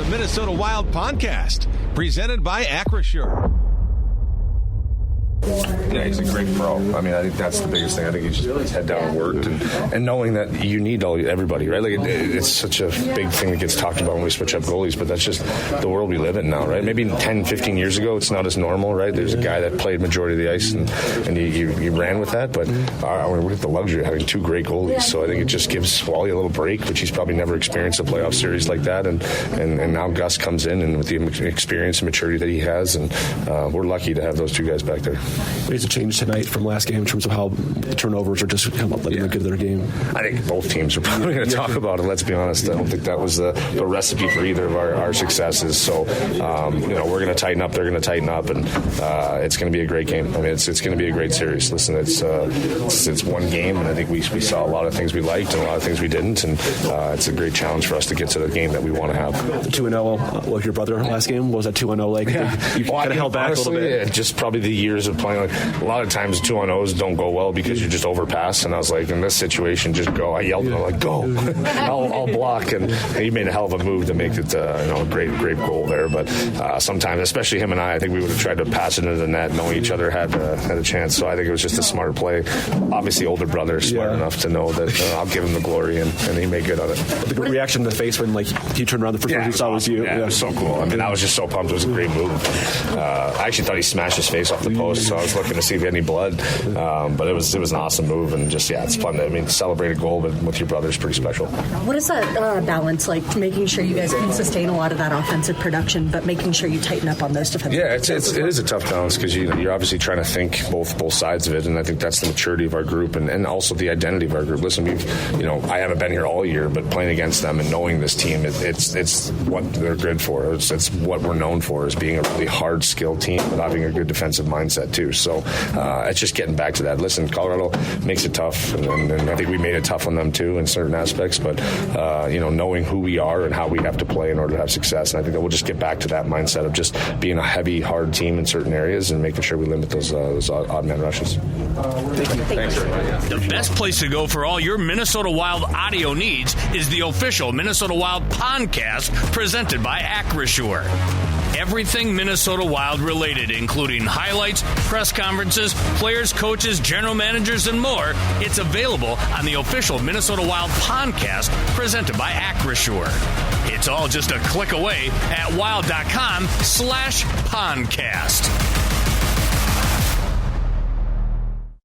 the Minnesota Wild podcast, presented by Acrisure. Yeah, he's a great pro. I mean, I think that's the biggest thing. I think he just put his head down and worked, and knowing that you need everybody, right? Like it's such a big thing that gets talked about when we switch up goalies, but that's just the world we live in now, right? Maybe 10, 15 years ago, it's not as normal, right? There's a guy that played majority of the ice, and you ran with that, but we have the luxury of having two great goalies, so I think it just gives Wally a little break, which he's probably never experienced a playoff series like that, and now Gus comes in, and with the experience and maturity that he has, and we're lucky to have those two guys back there. There's a change tonight from last game in terms of how the turnovers are just kind of letting them get their game. I think both teams are probably going to talk about it, let's be honest. I don't think that was the recipe for either of our successes. So, we're going to tighten up, they're going to tighten up, and it's going to be a great game. I mean, it's going to be a great series. Listen, it's one game, and I think we saw a lot of things we liked and a lot of things we didn't, and it's a great challenge for us to get to the game that we want to have. 2-0, like your brother last game, what was that 2-0 like? Yeah. You kind of held back honestly, a little bit. Just probably the years of playing. Like, a lot of times 2-0s don't go well because you just overpass, and I was like, in this situation, just go. I yelled at him, like, go. I'll block, and he made a hell of a move to make it a great goal there. But sometimes, especially him and I think we would have tried to pass it into the net, knowing each other had a chance. So I think it was just a smart play. Obviously, older brother smart enough to know that I'll give him the glory, and he made good on it. The reaction to the face when he turned around, the first one he saw was you. Yeah, it was so cool. I mean, I was just so pumped. It was a great move. I actually thought he smashed his face off the post, so I was looking to see if he had any blood. But it was an awesome move, and just it's fun to celebrate a goal, but with your brother is pretty special. What is that balance like? Making sure you guys can sustain a lot of that offensive production, but making sure you tighten up on those defensive. Yeah, it is a tough balance because you're obviously trying to think both sides of it, and I think that's the maturity of our group and also the identity of our group. Listen, I haven't been here all year, but playing against them and knowing this team, it's what they're good for. It's what we're known for, is being a really hard, skilled team, but having a good defensive mindset too. So it's just getting back to that. Listen, Colorado makes it tough, and I think we made it tough on them too in certain aspects, but knowing who we are and how we have to play in order to have success, and I think that we'll just get back to that mindset of just being a heavy, hard team in certain areas and making sure we limit those odd man rushes. Thank you. Thanks. The best place to go for all your Minnesota Wild audio needs is the official Minnesota Wild podcast presented by Acrisure. Everything Minnesota Wild related, including highlights, press conferences, players, coaches, general managers, and more. It's available on the official Minnesota Wild podcast presented by Acrisure. It's all just a click away at wild.com/podcast.